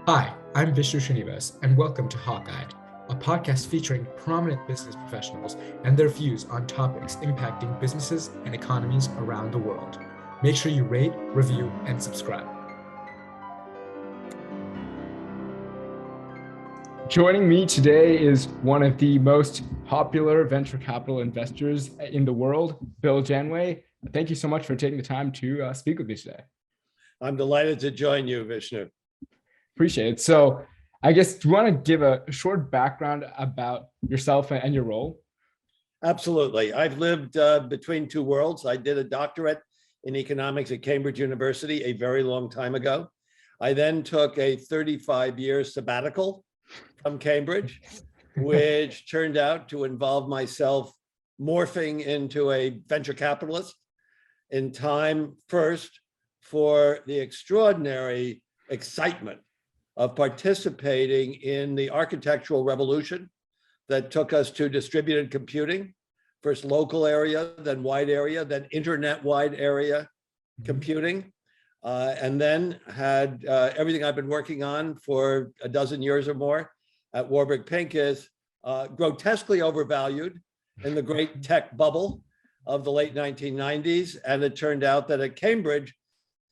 Hi, I'm Vishnu Srinivas, and welcome to Hawkeye, a podcast featuring prominent business professionals and their views on topics impacting businesses and economies around the world. Make sure you rate, review, and subscribe. Joining me today is one of the most popular venture capital investors in the world, Bill Janeway. Thank you so much for taking the time to speak with me today. I'm delighted to join you, Vishnu. Appreciate it. So I guess, do you want to give a short background about yourself and your role? Absolutely. I've lived between two worlds. I did a doctorate in economics at Cambridge University a very long time ago. I then took a 35-year sabbatical from Cambridge, which turned out to involve myself morphing into a venture capitalist in time first for the extraordinary excitement of participating in the architectural revolution that took us to distributed computing, first local area, then wide area, then internet wide area computing, and then had everything I've been working on for a dozen years or more at Warburg Pincus, grotesquely overvalued in the great tech bubble of the late 1990s. And it turned out that at Cambridge,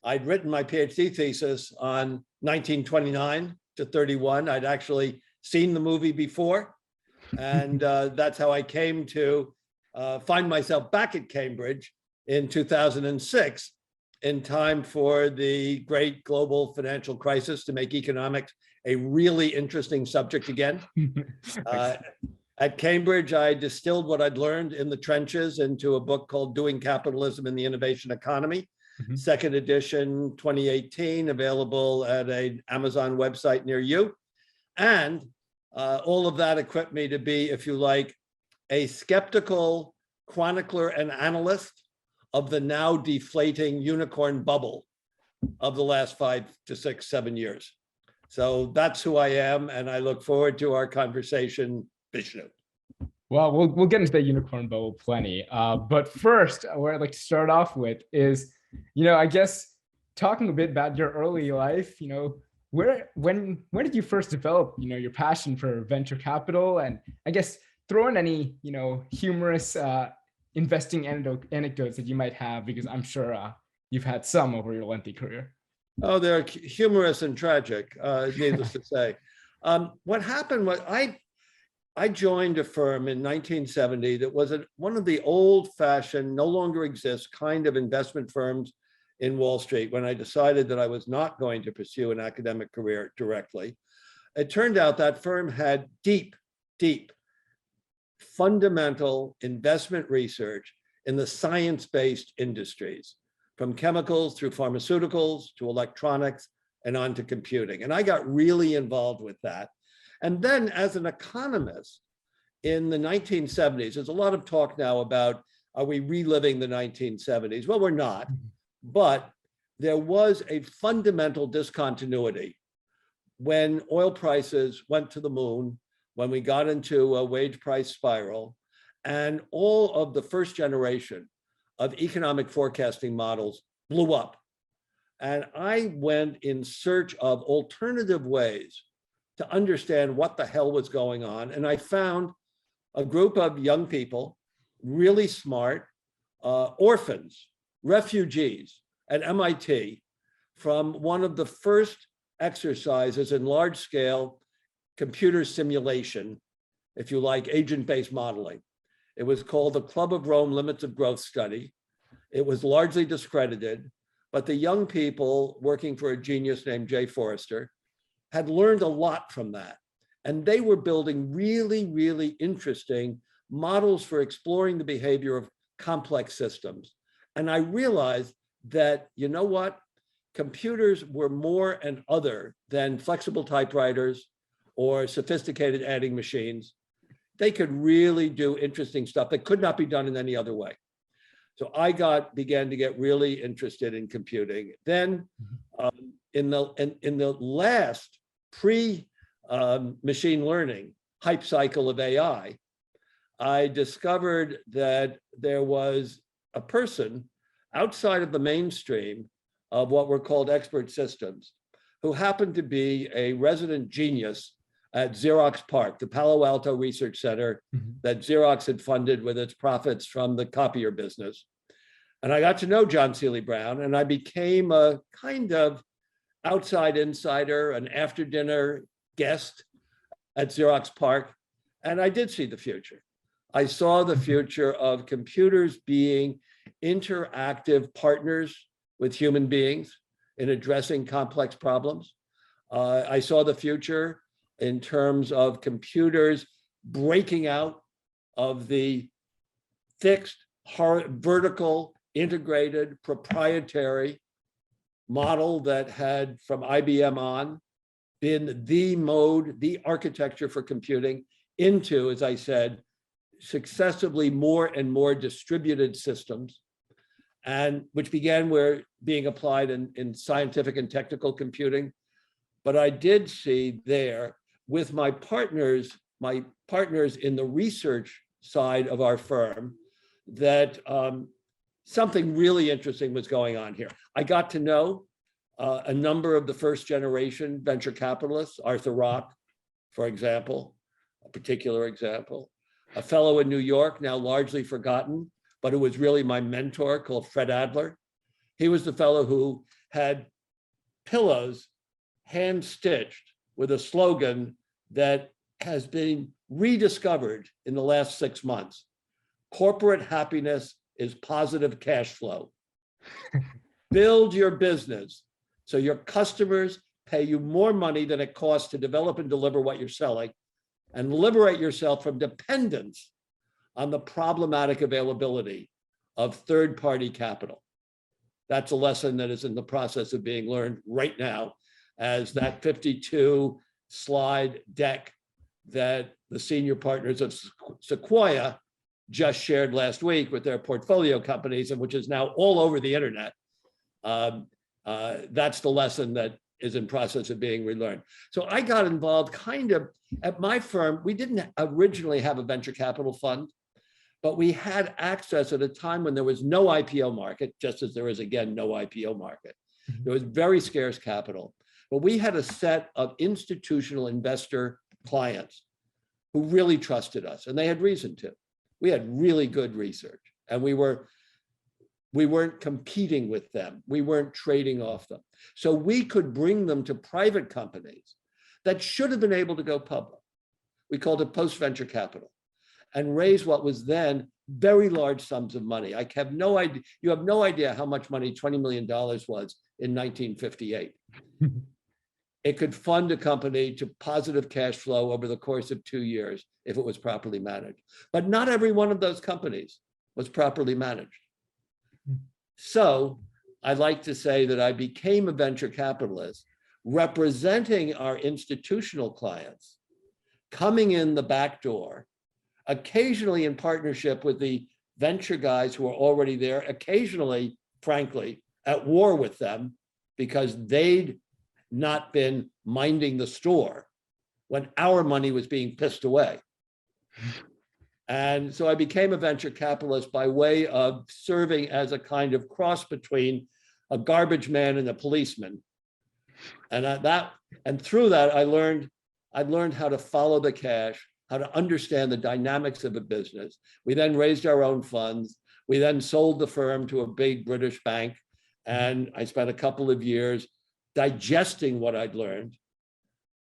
I'd written my PhD thesis on 1929 to 31. I'd actually seen the movie before. And that's how I came to find myself back at Cambridge in 2006, in time for the great global financial crisis, to make economics a really interesting subject again. At Cambridge, I distilled what I'd learned in the trenches into a book called Doing Capitalism in the Innovation Economy. Second edition, 2018, available at an Amazon website near you. And all of that equipped me to be, if you like, a skeptical chronicler and analyst of the now deflating unicorn bubble of the last 5 to 6, 7 years. So that's who I am, and I look forward to our conversation, Vishnu. Well, we'll get into the unicorn bubble plenty. But first, where I'd like to start off with is, I guess talking a bit about your early life, when did you first develop, your passion for venture capital? And I guess throw in any, humorous investing anecdotes that you might have, because I'm sure you've had some over your lengthy career. Oh, they're humorous and tragic, needless to say. What happened was I joined a firm in 1970 that was one of the old-fashioned, no longer exists kind of investment firms in Wall Street when I decided that I was not going to pursue an academic career directly. It turned out that firm had deep fundamental investment research in the science-based industries, from chemicals through pharmaceuticals to electronics and on to computing. And I got really involved with that. And then as an economist in the 1970s, there's a lot of talk now about, are we reliving the 1970s? Well, we're not, but there was a fundamental discontinuity when oil prices went to the moon, when we got into a wage price spiral, and all of the first generation of economic forecasting models blew up. And I went in search of alternative ways to understand what the hell was going on. And I found a group of young people, really smart, orphans, refugees at MIT, from one of the first exercises in large scale computer simulation, if you like, agent-based modeling. It was called the Club of Rome Limits of Growth Study. It was largely discredited, but the young people working for a genius named Jay Forrester had learned a lot from that. And they were building really interesting models for exploring the behavior of complex systems. And I realized that, you know what? Computers were more and other than flexible typewriters or sophisticated adding machines. They could really do interesting stuff that could not be done in any other way. So I began to get really interested in computing. Then in the last pre-machine learning hype cycle of AI, I discovered that there was a person outside of the mainstream of what were called expert systems who happened to be a resident genius at Xerox PARC, the Palo Alto Research Center that Xerox had funded with its profits from the copier business. And I got to know John Seely Brown, and I became a kind of outside insider, an after dinner guest at Xerox PARC. And I did see the future. I saw the future of computers being interactive partners with human beings in addressing complex problems. I saw the future in terms of computers breaking out of the fixed, vertical, integrated, proprietary model that had, from IBM on, been the mode, the architecture for computing, into, as I said, successively more and more distributed systems, and which began being applied in scientific and technical computing. But I did see there with my partners in the research side of our firm, that something really interesting was going on here. I got to know a number of the first generation venture capitalists, Arthur Rock, for example, a particular example. A fellow in New York, now largely forgotten, but who was really my mentor, called Fred Adler. He was the fellow who had pillows hand-stitched with a slogan that has been rediscovered in the last 6 months. Corporate happiness is positive cash flow. Build your business so your customers pay you more money than it costs to develop and deliver what you're selling, and liberate yourself from dependence on the problematic availability of third-party capital. That's a lesson that is in the process of being learned right now, as that 52-slide deck that the senior partners of Sequoia just shared last week with their portfolio companies, and which is now all over the internet. That's the lesson that is in process of being relearned. So I got involved kind of at my firm. We didn't originally have a venture capital fund, but we had access at a time when there was no IPO market, just as there is again no IPO market. There was very scarce capital, but we had a set of institutional investor clients who really trusted us, and they had reason to. We had really good research, and we weren't competing with them. We weren't trading off them. So we could bring them to private companies that should have been able to go public. We called it post-venture capital, and raise what was then very large sums of money. I have no idea, you have no idea how much money $20 million was in 1958. It could fund a company to positive cash flow over the course of 2 years if it was properly managed. But not every one of those companies was properly managed. So I like to say that I became a venture capitalist representing our institutional clients, coming in the back door, occasionally in partnership with the venture guys who are already there, occasionally, frankly, at war with them because they'd not been minding the store when our money was being pissed away. And so I became a venture capitalist by way of serving as a kind of cross between a garbage man and a policeman. And through that, I learned how to follow the cash, how to understand the dynamics of a business. We then raised our own funds. We then sold the firm to a big British bank. And I spent a couple of years digesting what I'd learned,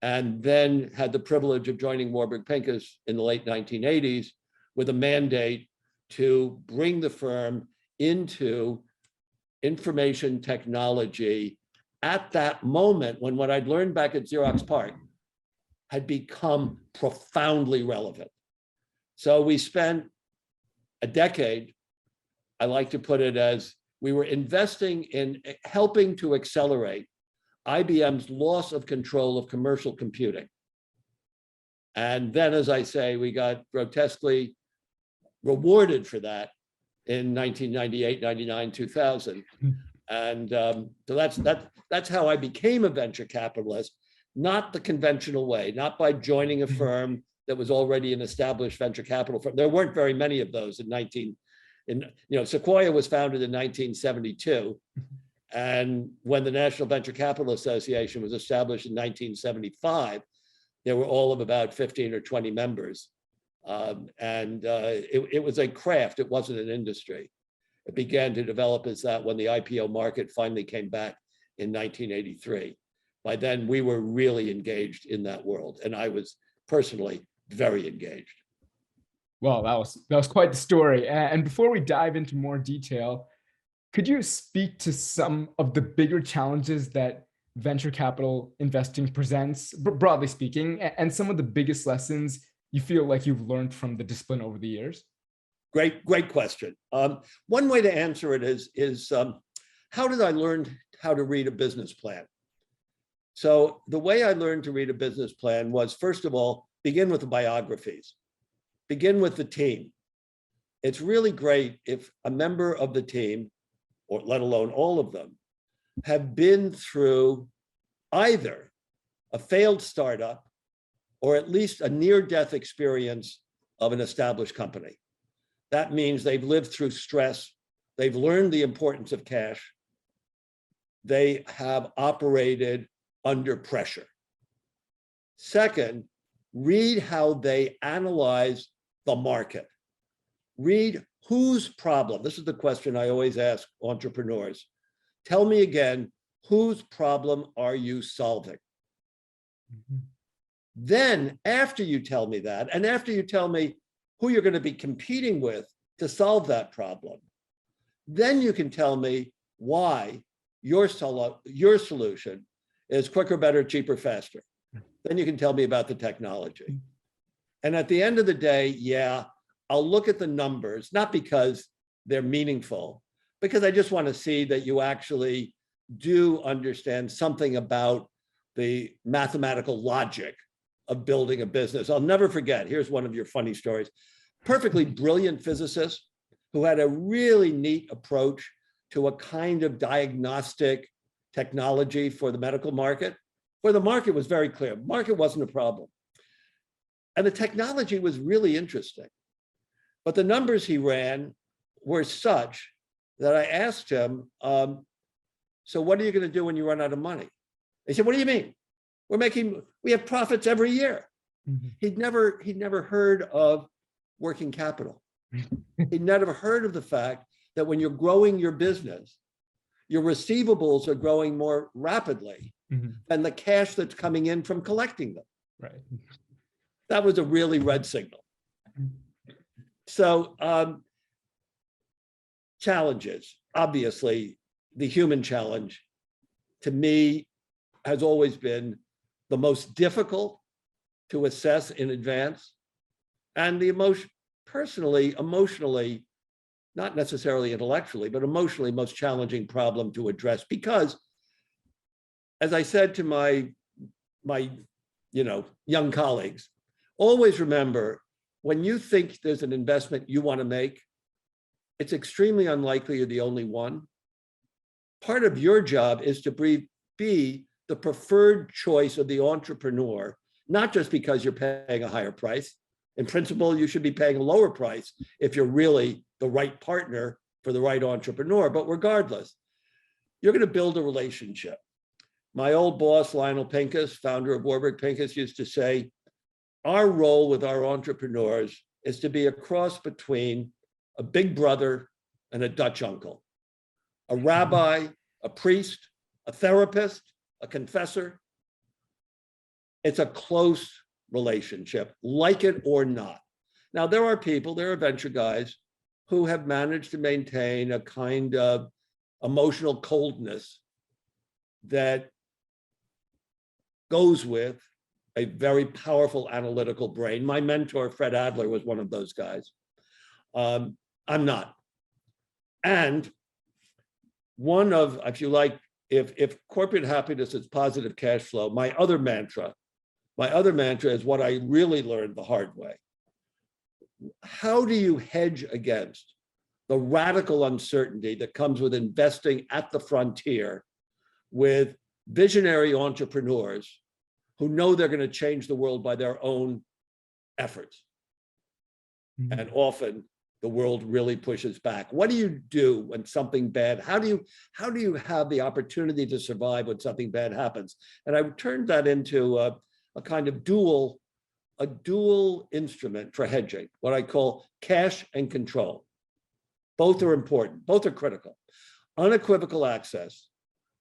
and then had the privilege of joining Warburg Pincus in the late 1980s with a mandate to bring the firm into information technology at that moment when what I'd learned back at Xerox PARC had become profoundly relevant. So we spent a decade, I like to put it as, we were investing in helping to accelerate IBM's loss of control of commercial computing. And then, as I say, we got grotesquely rewarded for that in 1998, 99, 2000. And so that's how I became a venture capitalist, not the conventional way, not by joining a firm that was already an established venture capital firm. There weren't very many of those Sequoia was founded in 1972. And when the National Venture Capital Association was established in 1975, there were all of about 15 or 20 members. It was a craft, it wasn't an industry. It began to develop as that when the IPO market finally came back in 1983. By then, we were really engaged in that world, and I was personally very engaged. Well, that was quite the story. And before we dive into more detail, could you speak to some of the bigger challenges that venture capital investing presents, broadly speaking, and some of the biggest lessons you feel like you've learned from the discipline over the years? Great question. One way to answer it is how did I learn how to read a business plan? So the way I learned to read a business plan was, first of all, begin with the biographies, begin with the team. It's really great if a member of the team, or let alone all of them, have been through either a failed startup or at least a near-death experience of an established company. That means they've lived through stress, they've learned the importance of cash, they have operated under pressure. Second, read how they analyze the market. Read whose problem. This is the question I always ask entrepreneurs. Tell me again, whose problem are you solving? Mm-hmm. Then, after you tell me that, and after you tell me who you're going to be competing with to solve that problem, then you can tell me why your solution is quicker, better, cheaper, faster. Then you can tell me about the technology. And at the end of the day, yeah, I'll look at the numbers, not because they're meaningful, because I just want to see that you actually do understand something about the mathematical logic of building a business. I'll never forget, here's one of your funny stories. Perfectly brilliant physicist who had a really neat approach to a kind of diagnostic technology for the medical market, where the market was very clear. Market wasn't a problem. And the technology was really interesting. But the numbers he ran were such that I asked him, so what are you going to do when you run out of money? He said, what do you mean? We have profits every year. Mm-hmm. He'd never heard of working capital. He'd never heard of the fact that when you're growing your business, your receivables are growing more rapidly mm-hmm. than the cash that's coming in from collecting them. Right. That was a really red signal. So challenges, obviously, the human challenge to me has always been the most difficult to assess in advance, and the emotionally, not necessarily intellectually, but emotionally most challenging problem to address. Because, as I said to my young colleagues, always remember, when you think there's an investment you want to make, it's extremely unlikely you're the only one. Part of your job is to be the preferred choice of the entrepreneur, not just because you're paying a higher price. In principle, you should be paying a lower price if you're really the right partner for the right entrepreneur. But regardless, you're going to build a relationship. My old boss, Lionel Pincus, founder of Warburg Pincus, used to say, our role with our entrepreneurs is to be a cross between a big brother and a Dutch uncle, a rabbi, a priest, a therapist, a confessor. It's a close relationship, like it or not. Now, there are venture guys who have managed to maintain a kind of emotional coldness that goes with a very powerful analytical brain. My mentor, Fred Adler, was one of those guys. I'm not. And one of, if you like, if corporate happiness is positive cash flow, my other mantra is what I really learned the hard way. How do you hedge against the radical uncertainty that comes with investing at the frontier with visionary entrepreneurs who know they're going to change the world by their own efforts? Mm-hmm. And often the world really pushes back? What do you do when something bad, how do you have the opportunity to survive when something bad happens? And I turned that into a kind of dual instrument for hedging, what I call cash and control. Both are important, both are critical. Unequivocal access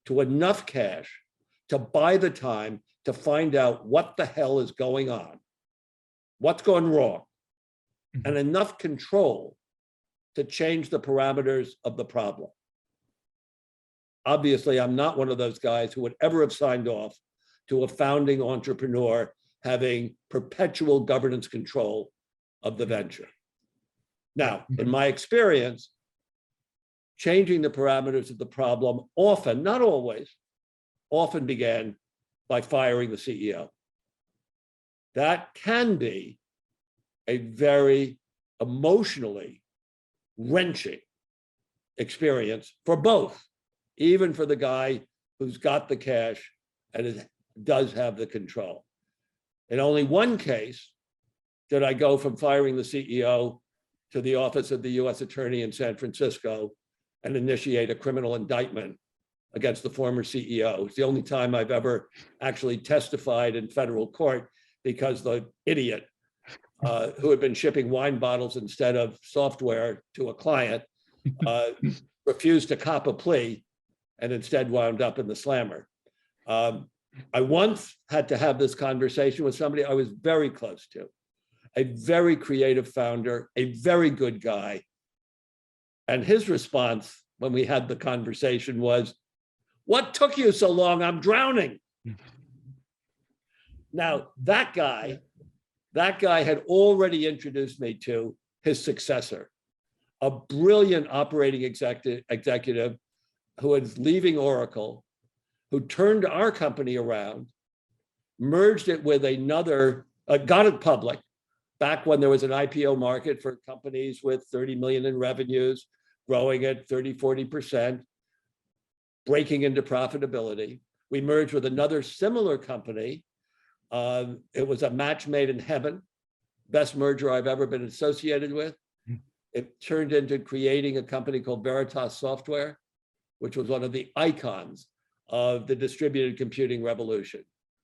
to enough cash to buy the time to find out what the hell is going on, what's going wrong, and enough control to change the parameters of the problem. Obviously, I'm not one of those guys who would ever have signed off to a founding entrepreneur having perpetual governance control of the venture. Now, in my experience, changing the parameters of the problem often, not always, often began by firing the CEO. That can be a very emotionally wrenching experience for both, even for the guy who's got the cash and does have the control. In only one case did I go from firing the CEO to the office of the US Attorney in San Francisco and initiate a criminal indictment against the former CEO. It's the only time I've ever actually testified in federal court, because the idiot who had been shipping wine bottles instead of software to a client refused to cop a plea and instead wound up in the slammer. I once had to have this conversation with somebody I was very close to, a very creative founder, a very good guy. And his response when we had the conversation was, "What took you so long? I'm drowning." Now, that guy had already introduced me to his successor, a brilliant operating executive who was leaving Oracle, who turned our company around, merged it with another, got it public back when there was an IPO market for companies with 30 million in revenues, growing at 30, 40%, breaking into profitability. We merged with another similar company. It was a match made in heaven, best merger I've ever been associated with. It turned into creating a company called Veritas Software, which was one of the icons of the distributed computing revolution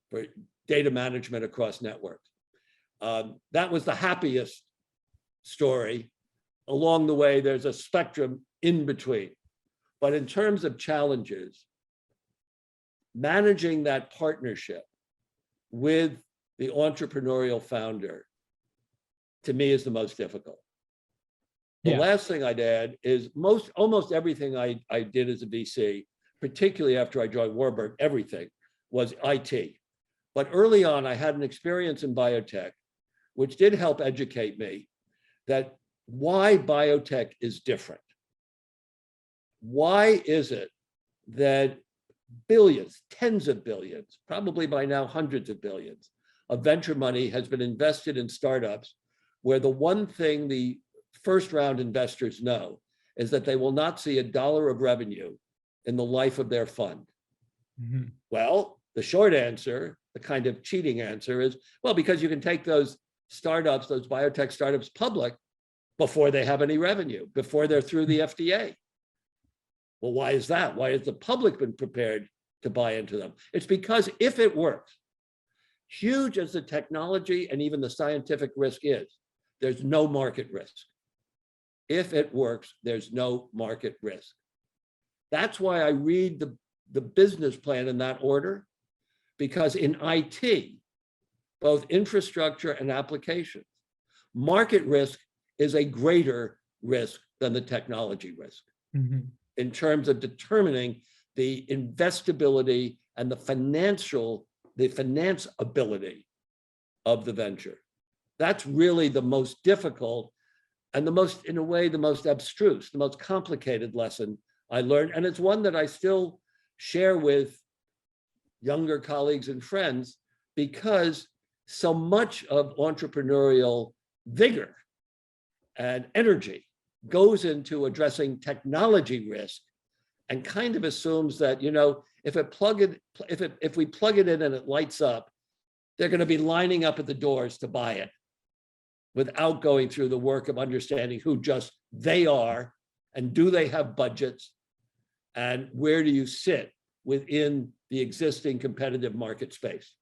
for data management across networks. That was the happiest story. Along the way, there's a spectrum in between. But in terms of challenges, managing that partnership with the entrepreneurial founder, to me, is the most difficult. The last thing I'd add is almost everything I did as a VC, particularly after I joined Warburg, everything was IT. But early on, I had an experience in biotech, which did help educate me that why biotech is different. Why is it that billions, tens of billions, probably by now hundreds of billions of venture money has been invested in startups where the one thing the first round investors know is that they will not see $1 of revenue in the life of their fund? Mm-hmm. Well, the short answer, the kind of cheating answer is, well, because you can take those startups, those biotech startups public before they have any revenue, before they're through the FDA. Well, why is that? Why has the public been prepared to buy into them? It's because if it works, huge as the technology and even the scientific risk is, there's no market risk. If it works, there's no market risk. That's why I read the business plan in that order, because in IT, both infrastructure and applications, market risk is a greater risk than the technology risk. Mm-hmm. In terms of determining the investability and the finance ability of the venture. That's really the most difficult and the most, in a way, the most abstruse, the most complicated lesson I learned. And it's one that I still share with younger colleagues and friends, because so much of entrepreneurial vigor and energy goes into addressing technology risk and kind of assumes that, you know, if we plug it in and it lights up, they're going to be lining up at the doors to buy it. without going through the work of understanding who just they are, and do they have budgets, and where do you sit within the existing competitive market space.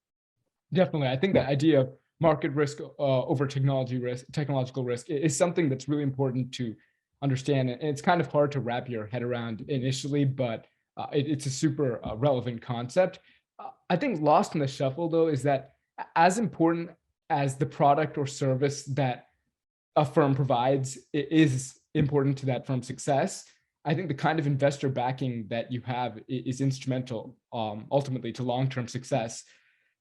Definitely. I think the idea of market risk over technological risk is something that's really important to understand. And it's kind of hard to wrap your head around initially, but it's a super relevant concept. I think lost in the shuffle, though, is that as important as the product or service that a firm provides is important to that firm's success, I think the kind of investor backing that you have is instrumental ultimately to long-term success.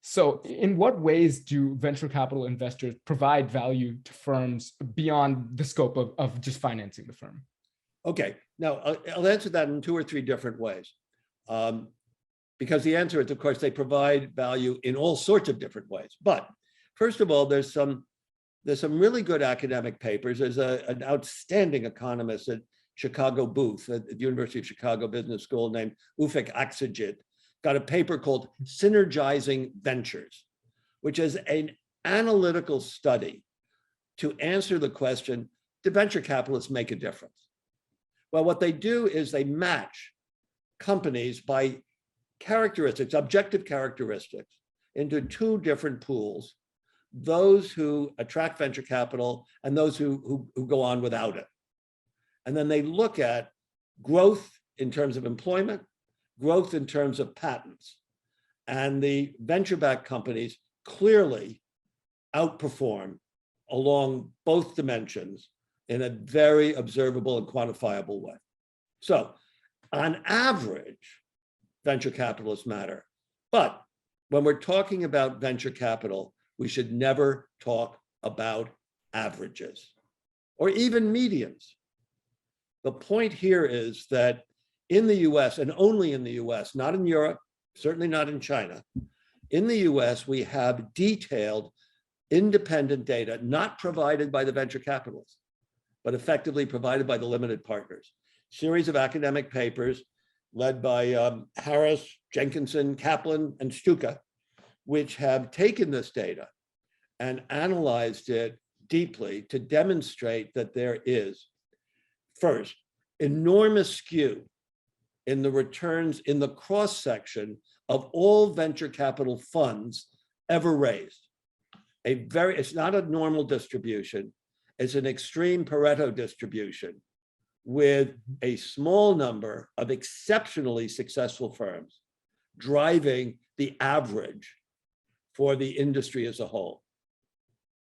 So in what ways do venture capital investors provide value to firms beyond the scope of just financing the firm? Okay, now I'll answer that in 2 or 3 different ways. Because the answer is, of course, they provide value in all sorts of different ways. But first of all, there's some really good academic papers. There's an outstanding economist at Chicago Booth at the University of Chicago Business School named Ufuk Aksajic, got a paper called Synergizing Ventures, which is an analytical study to answer the question, do venture capitalists make a difference? Well, what they do is they match companies by characteristics, objective characteristics, into 2 different pools, those who attract venture capital and those who go on without it. And then they look at growth in terms of employment, growth in terms of patents. And the venture-backed companies clearly outperform along both dimensions in a very observable and quantifiable way. So on average, venture capitalists matter. But when we're talking about venture capital, we should never talk about averages or even medians. The point here is that in the US, and only in the US, not in Europe, certainly not in China, in the US, we have detailed independent data, not provided by the venture capitalists, but effectively provided by the limited partners. Series of academic papers led by Harris, Jenkinson, Kaplan, and Stuka, which have taken this data and analyzed it deeply to demonstrate that there is, first, enormous skew in the returns in the cross-section of all venture capital funds ever raised. It's not a normal distribution, it's an extreme Pareto distribution with a small number of exceptionally successful firms driving the average for the industry as a whole.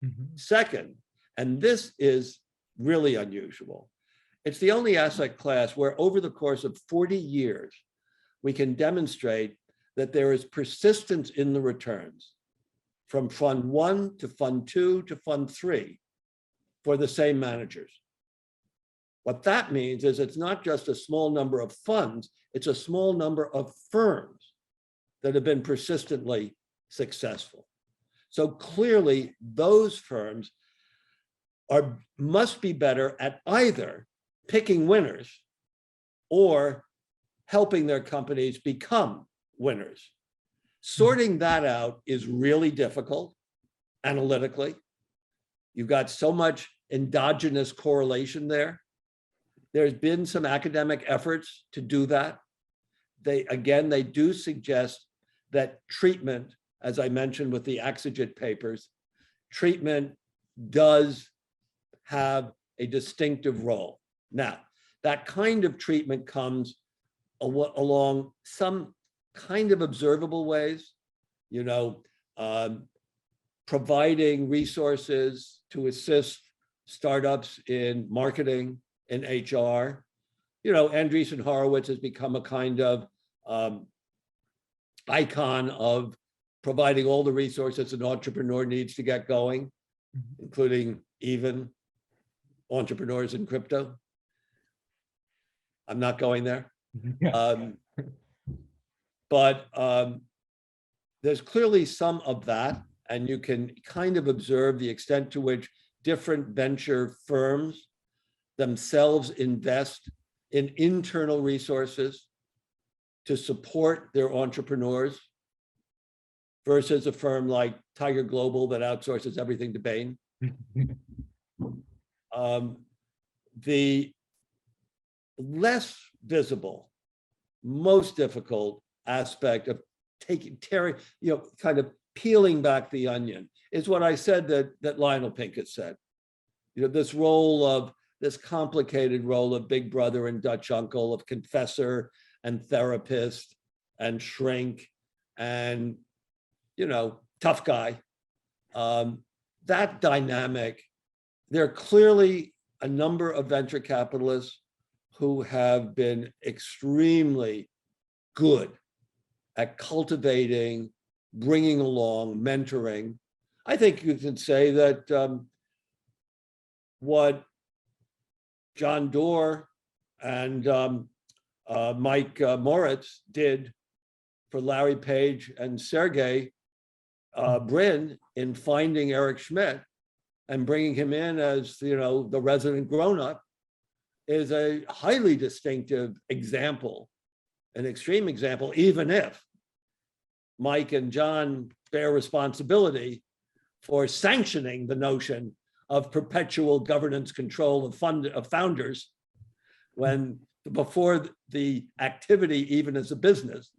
Mm-hmm. Second, and this is really unusual, it's the only asset class where over the course of 40 years, we can demonstrate that there is persistence in the returns from fund 1 to fund 2 to fund 3 for the same managers. What that means is it's not just a small number of funds, it's a small number of firms that have been persistently successful. So clearly those firms must be better at either picking winners or helping their companies become winners. Sorting that out is really difficult analytically. You've got so much endogenous correlation there. There's been some academic efforts to do that. They do suggest that treatment, as I mentioned with the Aksajic papers, treatment does have a distinctive role. Now, that kind of treatment comes along some kind of observable ways, providing resources to assist startups in marketing, in HR. Andreessen Horowitz has become a kind of icon of providing all the resources an entrepreneur needs to get going, including even entrepreneurs in crypto. I'm not going there. But there's clearly some of that, and you can kind of observe the extent to which different venture firms themselves invest in internal resources to support their entrepreneurs versus a firm like Tiger Global that outsources everything to Bain. The less visible, most difficult aspect of tearing, kind of peeling back the onion is what I said that Lionel Pinkett said. This role of this complicated role of big brother and Dutch uncle, of confessor and therapist and shrink and, tough guy. That dynamic, there are clearly a number of venture capitalists who have been extremely good at cultivating, bringing along, mentoring. I think you can say that what John Doerr and Mike Moritz did for Larry Page and Sergey Brin in finding Eric Schmidt and bringing him in as, the resident grown-up is a highly distinctive example, an extreme example, even if Mike and John bear responsibility for sanctioning the notion of perpetual governance control of founders when before the activity even as a business.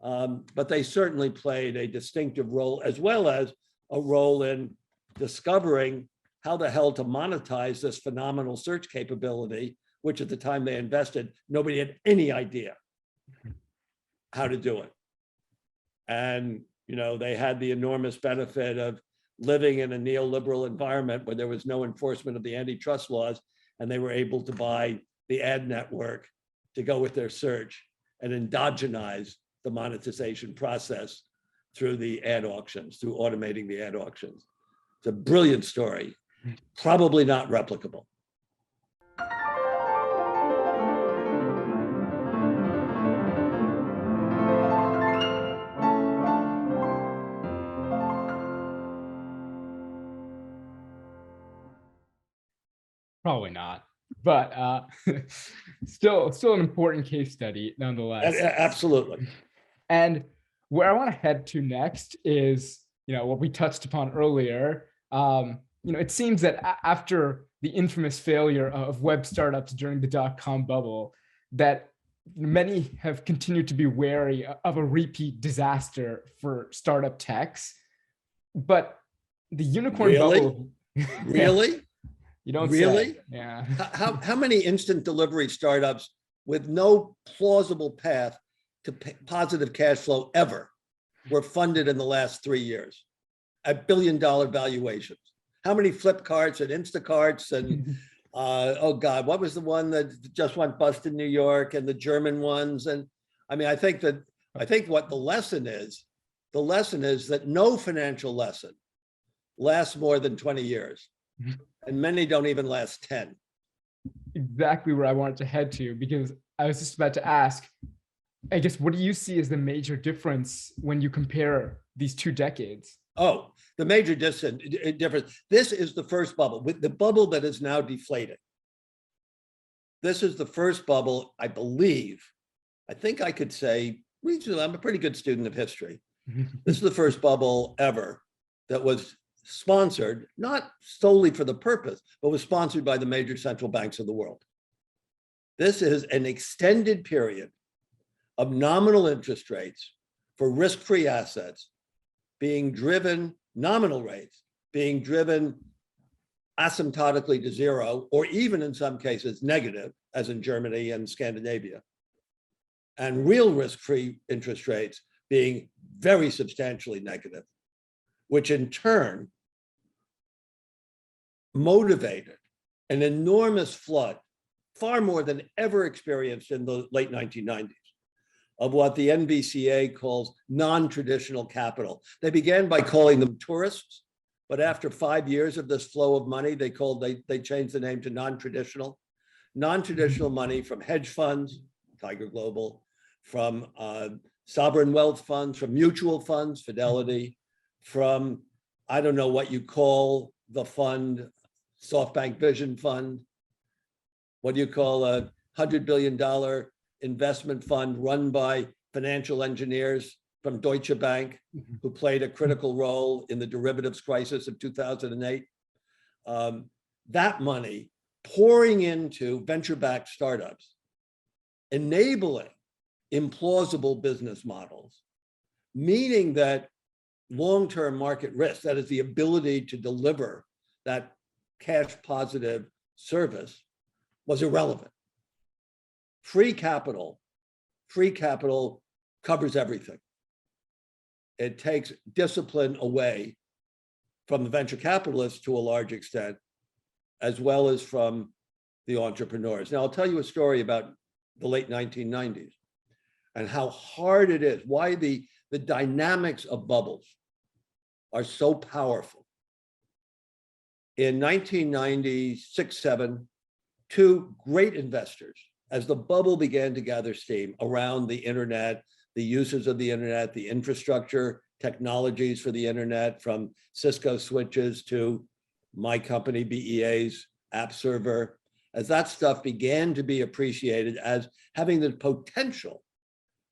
But they certainly played a distinctive role, as well as a role in discovering how the hell to monetize this phenomenal search capability, which at the time they invested, nobody had any idea how to do it. And, they had the enormous benefit of living in a neoliberal environment where there was no enforcement of the antitrust laws, and they were able to buy the ad network to go with their search and endogenize the monetization process through the ad auctions, through automating the ad auctions. It's a brilliant story, probably not replicable. Probably not, but still an important case study nonetheless. Absolutely. And where I want to head to next is, what we touched upon earlier. It seems that after the infamous failure of web startups during the dot-com bubble, that many have continued to be wary of a repeat disaster for startup techs. But the unicorn bubble. Really? You don't really? Say. Yeah. How many instant delivery startups with no plausible path to positive cash flow ever were funded in the last 3 years at billion-dollar valuations? How many Flipkarts and Instacarts and oh God, what was the one that just went bust in New York, and the German ones? And I mean, I think what the lesson is that no financial lesson lasts more than 20 years. And many don't even last 10. Exactly where I wanted to head to, because I was just about to ask, I guess, what do you see as the major difference when you compare these 2 decades? Oh, the major difference. This is the first bubble, with the bubble that is now deflating. This is the first bubble, I believe. I think I could say, regionally, I'm a pretty good student of history. This is the first bubble ever that was sponsored, not solely for the purpose, but was sponsored by the major central banks of the world. This is an extended period of nominal interest rates for risk-free assets being driven, nominal rates being driven asymptotically to zero, or even in some cases negative, as in Germany and Scandinavia, and real risk-free interest rates being very substantially negative, which in turn motivated an enormous flood, far more than ever experienced in the late 1990s, of what the NVCA calls non-traditional capital. They began by calling them tourists, but after 5 years of this flow of money, they changed the name to non-traditional. Non-traditional money from hedge funds, Tiger Global, from sovereign wealth funds, from mutual funds, Fidelity, from, I don't know what you call the fund, SoftBank Vision Fund. What do you call a $100 billion investment fund run by financial engineers from Deutsche Bank, who played a critical role in the derivatives crisis of 2008? that money pouring into venture-backed startups, enabling implausible business models, meaning that long-term market risk, that is the ability to deliver that cash positive service, was irrelevant. Free capital covers everything. It takes discipline away from the venture capitalists to a large extent, as well as from the entrepreneurs. Now, I'll tell you a story about the late 1990s and how hard it is, why the dynamics of bubbles are so powerful. In 1996-7, two great investors, as the bubble began to gather steam around the internet, the uses of the internet, the infrastructure, technologies for the internet, from Cisco switches to my company, BEA's app server, as that stuff began to be appreciated as having the potential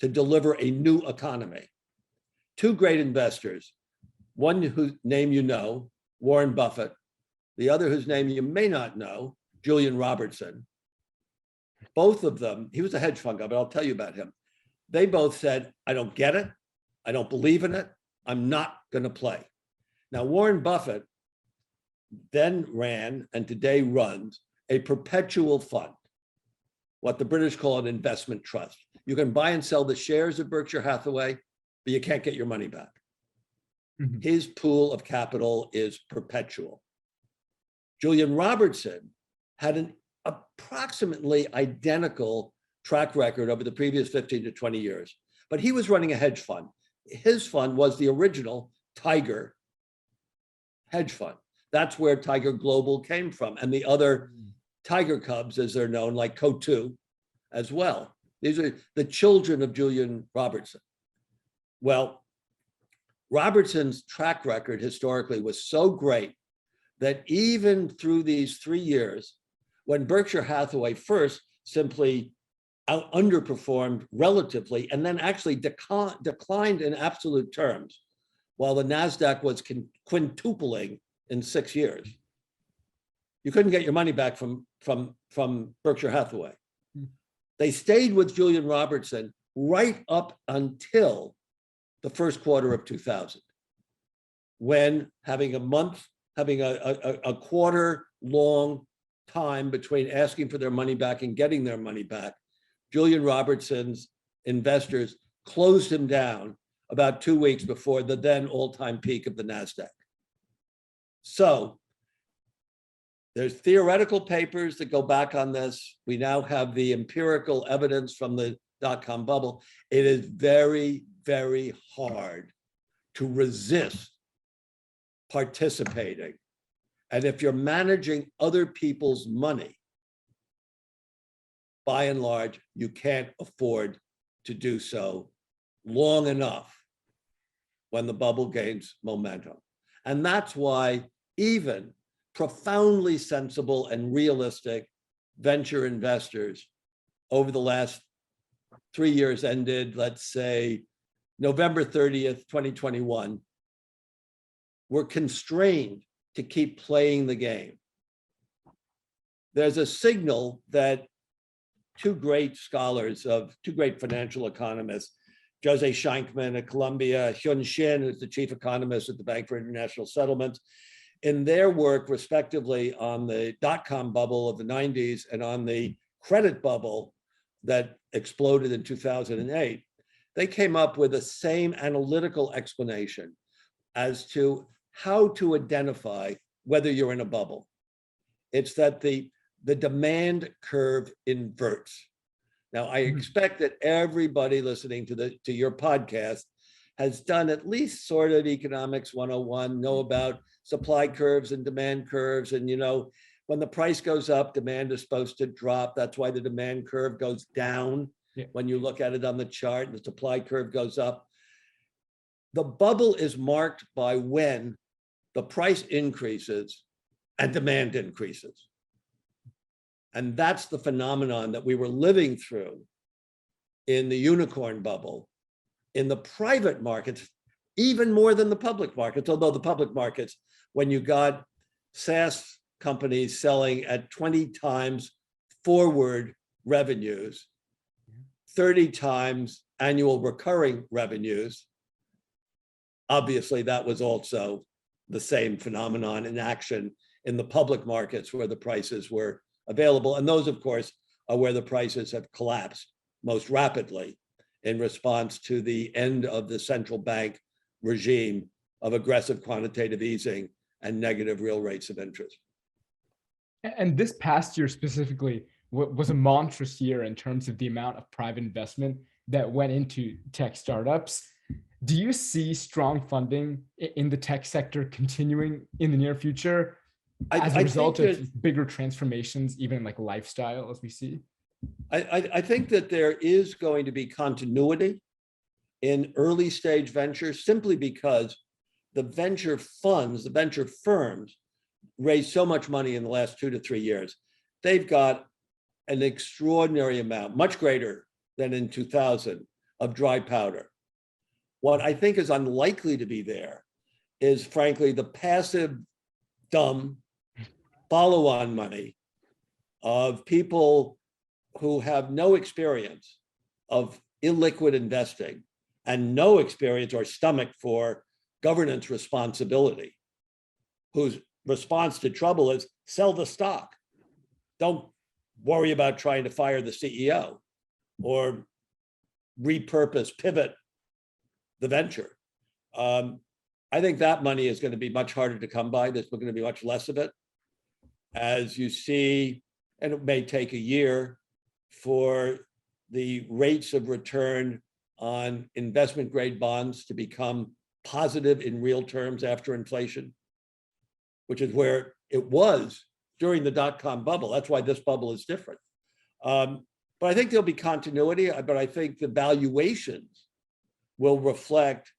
to deliver a new economy. Two great investors, one whose name you know, Warren Buffett, the other whose name you may not know, Julian Robertson. Both of them, he was a hedge fund guy, but I'll tell you about him. They both said, I don't get it. I don't believe in it. I'm not going to play. Now, Warren Buffett then ran and today runs a perpetual fund, what the British call an investment trust. You can buy and sell the shares of Berkshire Hathaway, but you can't get your money back. Mm-hmm. His pool of capital is perpetual. Julian Robertson had an approximately identical track record over the previous 15 to 20 years, but he was running a hedge fund. His fund was the original Tiger hedge fund. That's where Tiger Global came from, and the other Tiger Cubs, as they're known, like Coatue as well. These are the children of Julian Robertson. Well, Robertson's track record historically was so great that even through these 3 years, when Berkshire Hathaway first simply underperformed relatively and then actually declined in absolute terms, while the NASDAQ was quintupling in 6 years, you couldn't get your money back from Berkshire Hathaway. They stayed with Julian Robertson right up until the first quarter of 2000, when having a quarter long time between asking for their money back and getting their money back, Julian Robertson's investors closed him down about 2 weeks before the then all-time peak of the NASDAQ. So there's theoretical papers that go back on this. We now have the empirical evidence from the dot-com bubble. It is very, very hard to resist participating. And if you're managing other people's money, by and large, you can't afford to do so long enough when the bubble gains momentum. And that's why even profoundly sensible and realistic venture investors over the last 3 years ended, let's say, November 30th, 2021, were constrained to keep playing the game. There's a signal that two great financial economists, Jose Shankman at Columbia, Hyun Shin, who's the chief economist at the Bank for International Settlements, in their work respectively on the dot-com bubble of the 90s and on the credit bubble that exploded in 2008, they came up with the same analytical explanation as to how to identify whether you're in a bubble. It's that the demand curve inverts. Now, I expect that everybody listening to your podcast has done at least sort of economics 101, know about supply curves and demand curves. And, you know, when the price goes up, demand is supposed to drop. That's why the demand curve goes down. Yeah. When you look at it on the chart, the supply curve goes up. The bubble is marked by when the price increases and demand increases. And that's the phenomenon that we were living through in the unicorn bubble, in the private markets, even more than the public markets, although the public markets, when you got SaaS companies selling at 20 times forward revenues, 30 times annual recurring revenues. Obviously, that was also the same phenomenon in action in the public markets where the prices were available. And those, of course, are where the prices have collapsed most rapidly in response to the end of the central bank regime of aggressive quantitative easing and negative real rates of interest. And this past year specifically was a monstrous year in terms of the amount of private investment that went into tech startups. Do you see strong funding in the tech sector continuing in the near future as a result of bigger transformations, even like lifestyle as we see? I think that there is going to be continuity in early stage ventures simply because the venture funds, the venture firms raised so much money in the last 2 to 3 years. They've got an extraordinary amount, much greater than in 2000, of dry powder. What I think is unlikely to be there is, frankly, the passive, dumb follow-on money of people who have no experience of illiquid investing and no experience or stomach for governance responsibility, whose response to trouble is sell the stock. Don't worry about trying to fire the CEO or repurpose, pivot the venture. I think that money is going to be much harder to come by. There's going to be much less of it. As you see, and it may take a year for the rates of return on investment grade bonds to become positive in real terms after inflation, which is where it was during the dot-com bubble. That's why this bubble is different. But I think there'll be continuity, but I think the valuations will reflect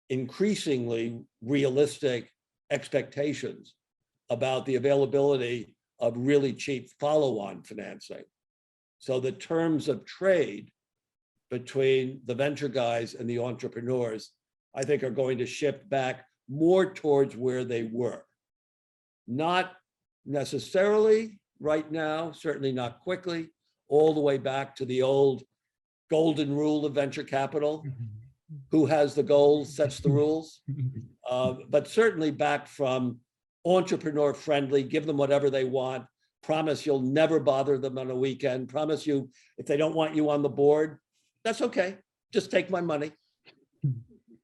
increasingly realistic expectations about the availability of really cheap follow-on financing. So the terms of trade between the venture guys and the entrepreneurs, I think, are going to shift back more towards where they were. Not necessarily right now, certainly not quickly, all the way back to the old golden rule of venture capital. Who has the goals sets the rules. But certainly back from entrepreneur friendly, give them whatever they want, promise you'll never bother them on a weekend, promise you if they don't want you on the board, that's okay, just take my money.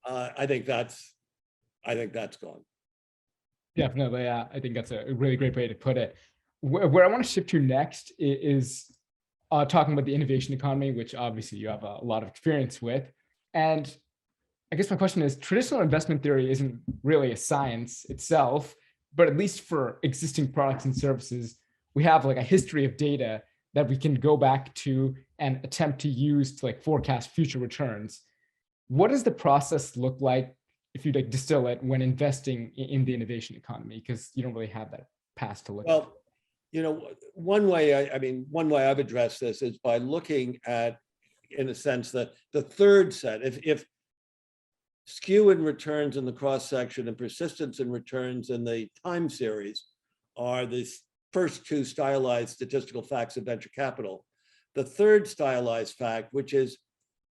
I think that's gone. Definitely, I think that's a really great way to put it. Where I want to shift to next is talking about the innovation economy, which obviously you have a lot of experience with. And I guess my question is, traditional investment theory isn't really a science itself, but at least for existing products and services, we have like a history of data that we can go back to and attempt to use to like forecast future returns. What does the process look like if you like distill it when investing in the innovation economy? Because you don't really have that past to look at. Well, you know, one way I've addressed this is by looking at, in a sense, that the third set, if skew in returns in the cross section and persistence in returns in the time series are the first two stylized statistical facts of venture capital, the third stylized fact, which has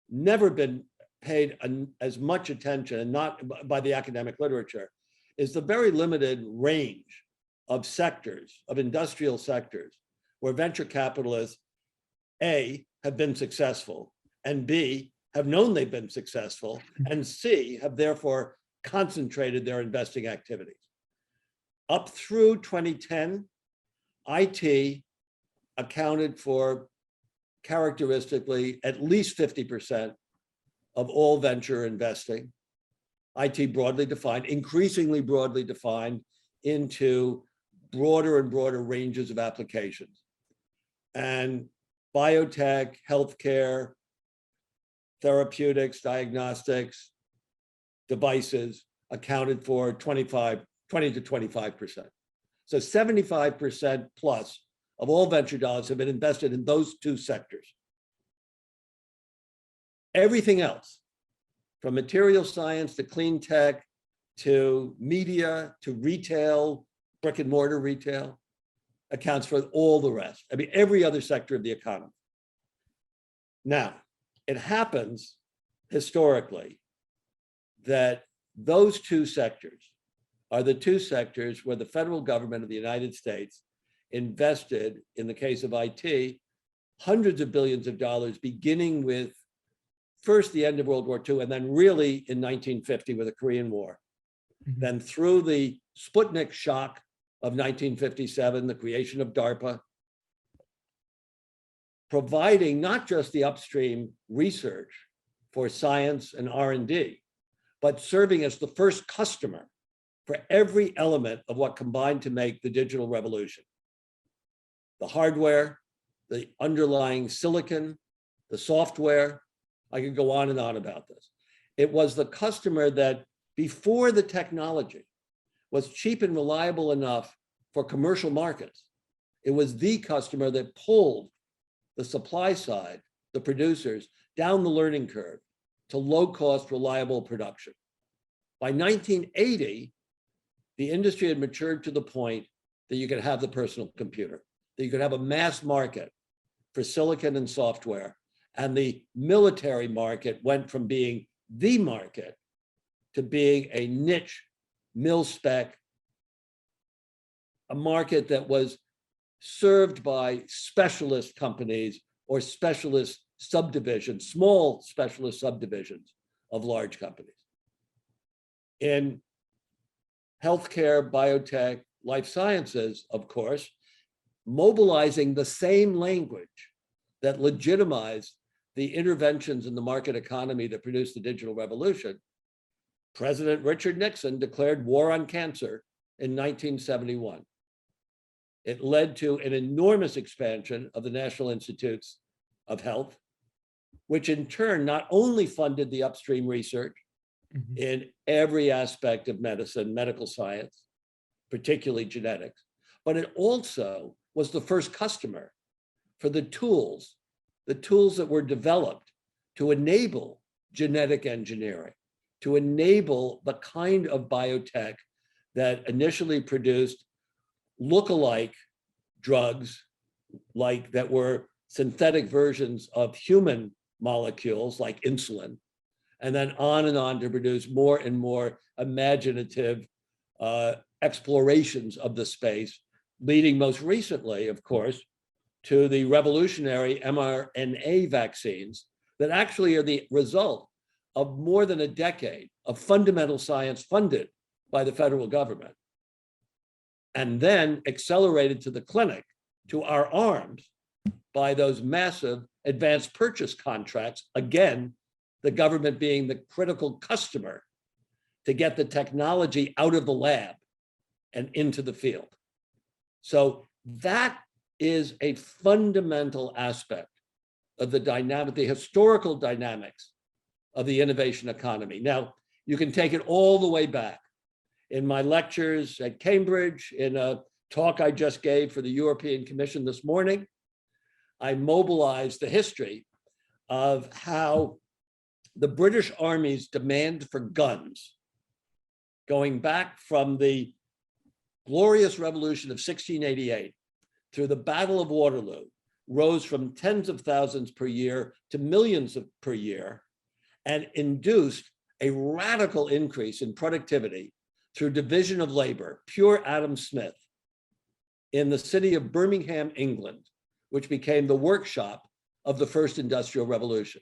never been paid as much attention, and not by the academic literature, is the very limited range of sectors, of industrial sectors, where venture capitalists, A, have been successful, and B, have known they've been successful, and C, have therefore concentrated their investing activities. Up through 2010, IT accounted for characteristically at least 50% of all venture investing. IT broadly defined, increasingly broadly defined into broader and broader ranges of applications. And biotech, healthcare, therapeutics, diagnostics, devices accounted for 20 to 25%. So 75% plus of all venture dollars have been invested in those two sectors. Everything else, from material science to clean tech, to media, to retail, brick and mortar retail, accounts for all the rest. I mean, every other sector of the economy. Now, it happens historically that those two sectors are the two sectors where the federal government of the United States invested, in the case of IT, hundreds of billions of dollars, beginning with first the end of World War II, and then really in 1950 with the Korean War. Mhm. Then through the Sputnik shock of 1957, the creation of DARPA, providing not just the upstream research for science and R&D, but serving as the first customer for every element of what combined to make the digital revolution. The hardware, the underlying silicon, the software. I could go on and on about this. It was the customer that, before the technology was cheap and reliable enough for commercial markets, it was the customer that pulled the supply side, the producers, down the learning curve to low-cost, reliable production. By 1980, the industry had matured to the point that you could have the personal computer, that you could have a mass market for silicon and software, and the military market went from being the market to being a niche, mil-spec, a market that was served by specialist companies or specialist subdivisions, small specialist subdivisions of large companies. In healthcare, biotech, life sciences, of course, mobilizing the same language that legitimized the interventions in the market economy that produced the digital revolution, President Richard Nixon declared war on cancer in 1971. It led to an enormous expansion of the National Institutes of Health, which in turn not only funded the upstream research in every aspect of medicine, medical science, particularly genetics, but it also was the first customer for the tools that were developed to enable genetic engineering, to enable the kind of biotech that initially produced look-alike drugs, like that were synthetic versions of human molecules like insulin, and then on to produce more and more imaginative explorations of the space, leading most recently, of course, to the revolutionary mRNA vaccines that actually are the result of more than a decade of fundamental science funded by the federal government, and then accelerated to the clinic, to our arms, by those massive advanced purchase contracts, again, the government being the critical customer to get the technology out of the lab and into the field. So that is a fundamental aspect of the dynamic, the historical dynamics of the innovation economy. Now, you can take it all the way back. In my lectures at Cambridge, in a talk I just gave for the European Commission this morning, I mobilized the history of how the British Army's demand for guns, going back from the glorious revolution of 1688 through the Battle of Waterloo, rose from tens of thousands per year to millions per year, and induced a radical increase in productivity through division of labor, pure Adam Smith, in the city of Birmingham, England, which became the workshop of the first industrial revolution.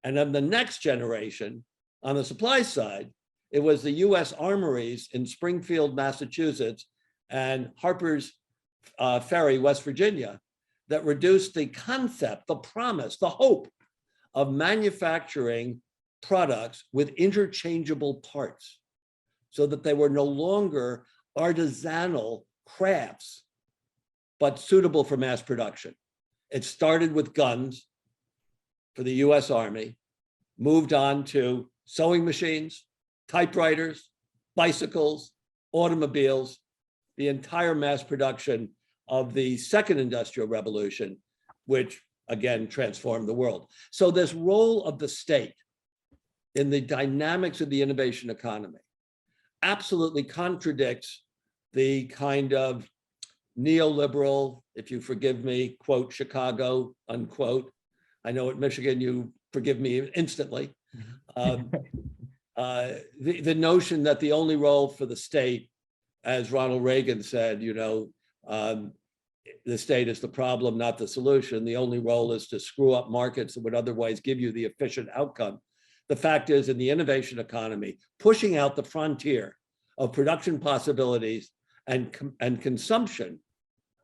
And then the next generation, on the supply side, it was the US armories in Springfield, Massachusetts, and Harper's Ferry, West Virginia, that reduced the concept, the promise, the hope of manufacturing products with interchangeable parts, so that they were no longer artisanal crafts, but suitable for mass production. It started with guns for the US Army, moved on to sewing machines, typewriters, bicycles, automobiles, the entire mass production of the second industrial revolution, which again transformed the world. So this role of the state in the dynamics of the innovation economy absolutely contradicts the kind of neoliberal, if you forgive me, quote, Chicago, unquote. I know at Michigan, you forgive me instantly. The notion that the only role for the state, as Ronald Reagan said, the state is the problem, not the solution. The only role is to screw up markets that would otherwise give you the efficient outcome. The fact is, in the innovation economy, pushing out the frontier of production possibilities and consumption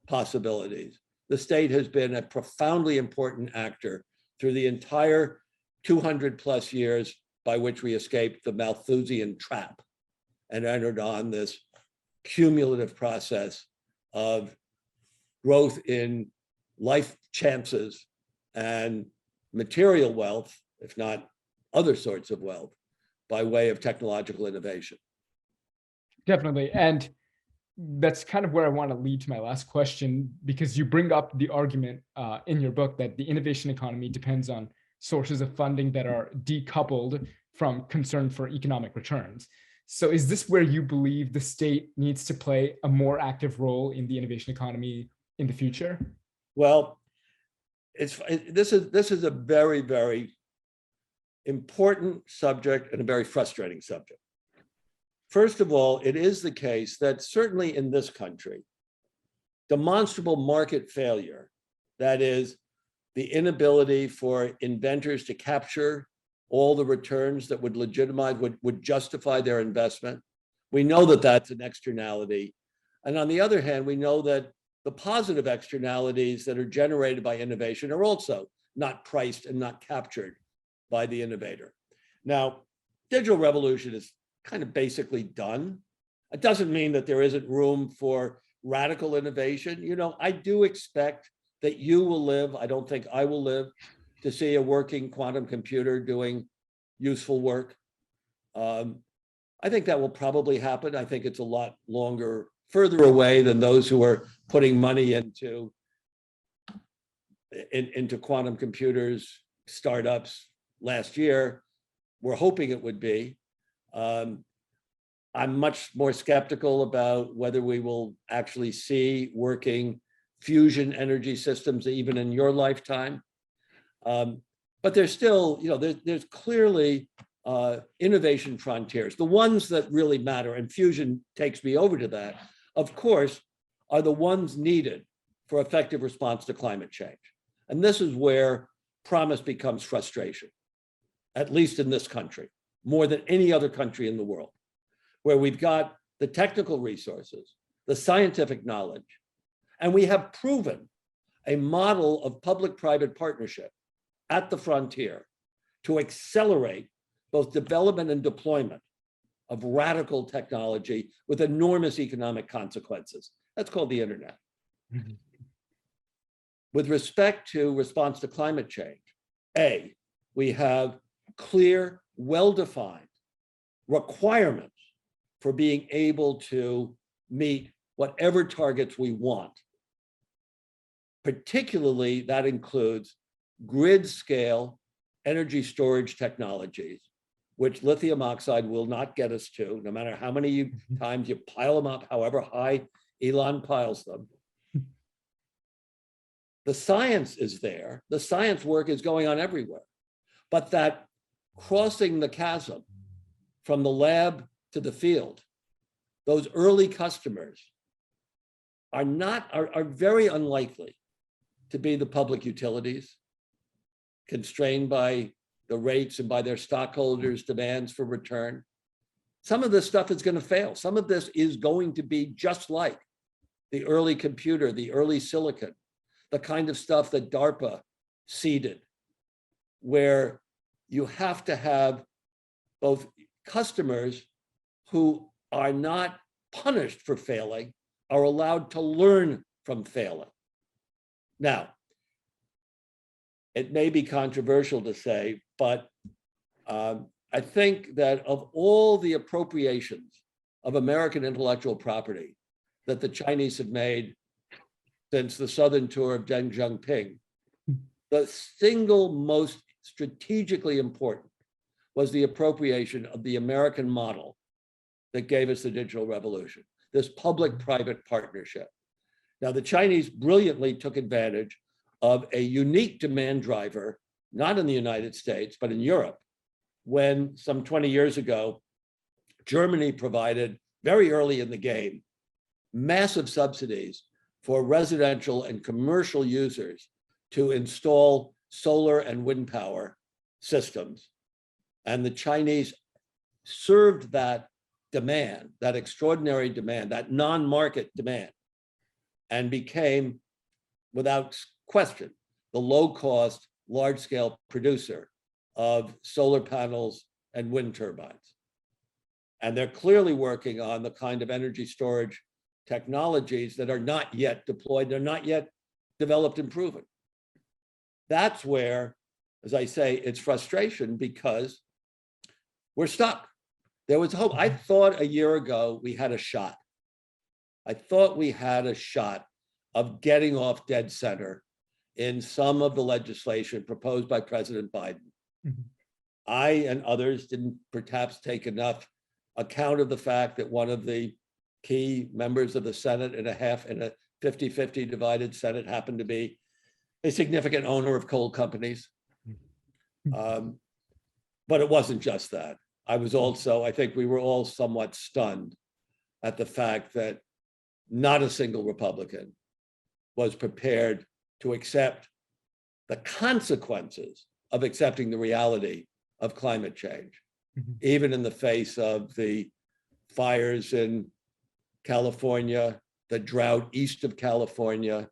possibilities, the state has been a profoundly important actor through the entire 200 plus years by which we escaped the Malthusian trap and entered on this cumulative process of growth in life chances and material wealth, if not other sorts of wealth, by way of technological innovation. Definitely. And that's kind of where I want to lead to my last question, because you bring up the argument in your book that the innovation economy depends on sources of funding that are decoupled from concern for economic returns. So is this where you believe the state needs to play a more active role in the innovation economy in the future? Well, this is a very, very important subject and a very frustrating subject. First of all, it is the case that certainly in this country, demonstrable market failure, that is the inability for inventors to capture all the returns that would legitimize, would justify their investment. We know that that's an externality. And on the other hand, we know that the positive externalities that are generated by innovation are also not priced and not captured by the innovator. Now, digital revolution is kind of basically done. It doesn't mean that there isn't room for radical innovation. I do expect that you will live, I don't think I will live, to see a working quantum computer doing useful work. I think that will probably happen. I think it's a lot further away than those who are putting money into quantum computers, startups last year were hoping it would be. I'm much more skeptical about whether we will actually see working fusion energy systems even in your lifetime. But there's still, there's clearly innovation frontiers. The ones that really matter, and fusion takes me over to that, of course, are the ones needed for effective response to climate change. And this is where promise becomes frustration, at least in this country, more than any other country in the world, where we've got the technical resources, the scientific knowledge, and we have proven a model of public-private partnership at the frontier to accelerate both development and deployment of radical technology with enormous economic consequences. That's called the internet. Mm-hmm. With respect to response to climate change, we have clear, well-defined requirements for being able to meet whatever targets we want. Particularly, that includes grid scale energy storage technologies, which lithium oxide will not get us to, no matter how many times you pile them up, however high Elon piles them. The science is there. The science work is going on everywhere. But that crossing the chasm from the lab to the field, those early customers are very unlikely to be the public utilities, constrained by the rates and by their stockholders' demands for return. Some of this stuff is going to fail. Some of this is going to be just like the early computer, the early silicon, the kind of stuff that DARPA seeded, where you have to have both customers who are not punished for failing, are allowed to learn from failing. Now, it may be controversial to say, but I think that of all the appropriations of American intellectual property that the Chinese have made since the southern tour of Deng Xiaoping, the single most strategically important was the appropriation of the American model that gave us the digital revolution. this public-private partnership. Now, the Chinese brilliantly took advantage of a unique demand driver, not in the United States, but in Europe, when some 20 years ago, Germany provided very early in the game massive subsidies for residential and commercial users to install solar and wind power systems. And the Chinese served that demand, that extraordinary demand, that non-market demand, and became, without question, the low-cost, large-scale producer of solar panels and wind turbines. And they're clearly working on the kind of energy storage technologies that are not yet deployed, they're not yet developed and proven. That's where, as I say, it's frustration because we're stuck. There was hope. I thought a year ago we had a shot. I thought we had a shot of getting off dead center in some of the legislation proposed by President Biden. Mm-hmm. I and others didn't perhaps take enough account of the fact that one of the key members of the Senate in a 50-50 divided Senate happened to be a significant owner of coal companies. But it wasn't just that. I think we were all somewhat stunned at the fact that not a single Republican was prepared to accept the consequences of accepting the reality of climate change, even in the face of the fires in California, the drought east of California,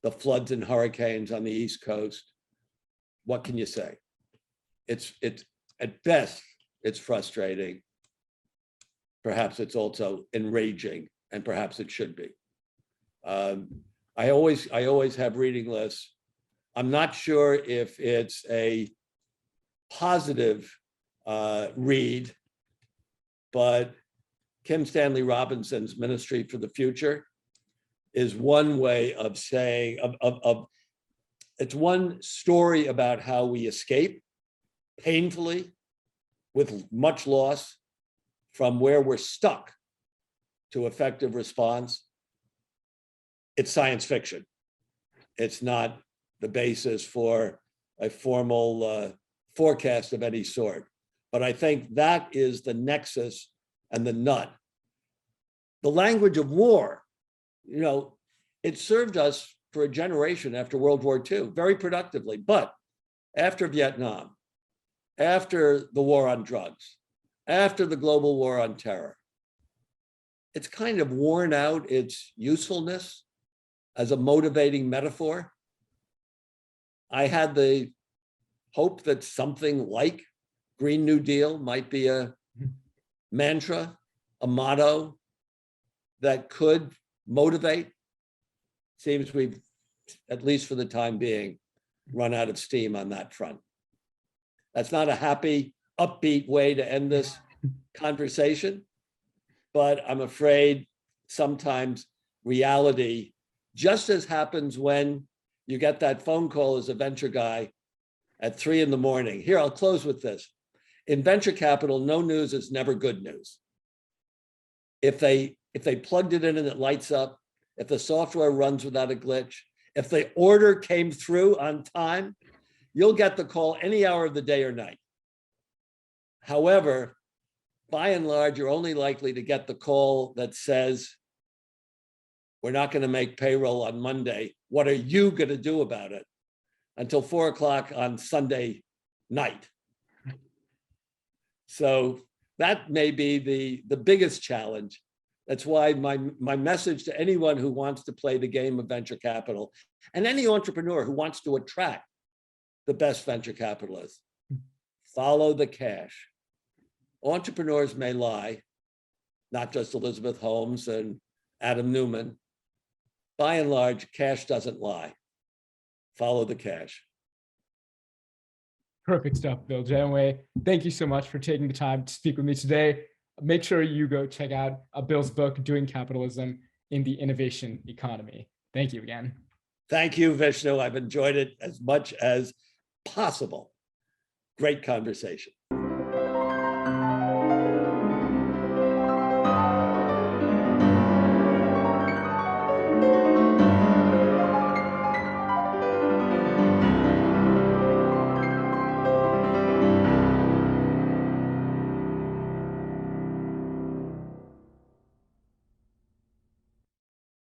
the floods and hurricanes on the East Coast. What can you say? It's at best, it's frustrating. Perhaps it's also enraging, and perhaps it should be. I always have reading lists. I'm not sure if it's a positive read, but Kim Stanley Robinson's Ministry for the Future is one way of saying, it's one story about how we escape painfully with much loss from where we're stuck to effective response. It's science fiction. It's not the basis for a formal forecast of any sort. But I think that is the nexus and the nut. The language of war, it served us for a generation after World War II, very productively. But after Vietnam, after the war on drugs, after the global war on terror, it's kind of worn out its usefulness as a motivating metaphor. I had the hope that something like Green New Deal might be a mantra, a motto that could motivate. Seems we've, at least for the time being, run out of steam on that front. That's not a happy, upbeat way to end this conversation, but I'm afraid sometimes reality, just as happens when you get that phone call as a venture guy at 3 a.m. Here, I'll close with this. In venture capital, no news is never good news. If they plugged it in and it lights up, if the software runs without a glitch, if the order came through on time, you'll get the call any hour of the day or night. However, by and large, you're only likely to get the call that says, we're not going to make payroll on Monday. What are you going to do about it? Until 4 o'clock on Sunday night. So that may be the biggest challenge. That's why my message to anyone who wants to play the game of venture capital and any entrepreneur who wants to attract the best venture capitalists, follow the cash. Entrepreneurs may lie, not just Elizabeth Holmes and Adam Newman. By and large, cash doesn't lie. Follow the cash. Perfect stuff, Bill Janeway. Thank you so much for taking the time to speak with me today. Make sure you go check out Bill's book, Doing Capitalism in the Innovation Economy. Thank you again. Thank you, Vishnu. I've enjoyed it as much as possible. Great conversation.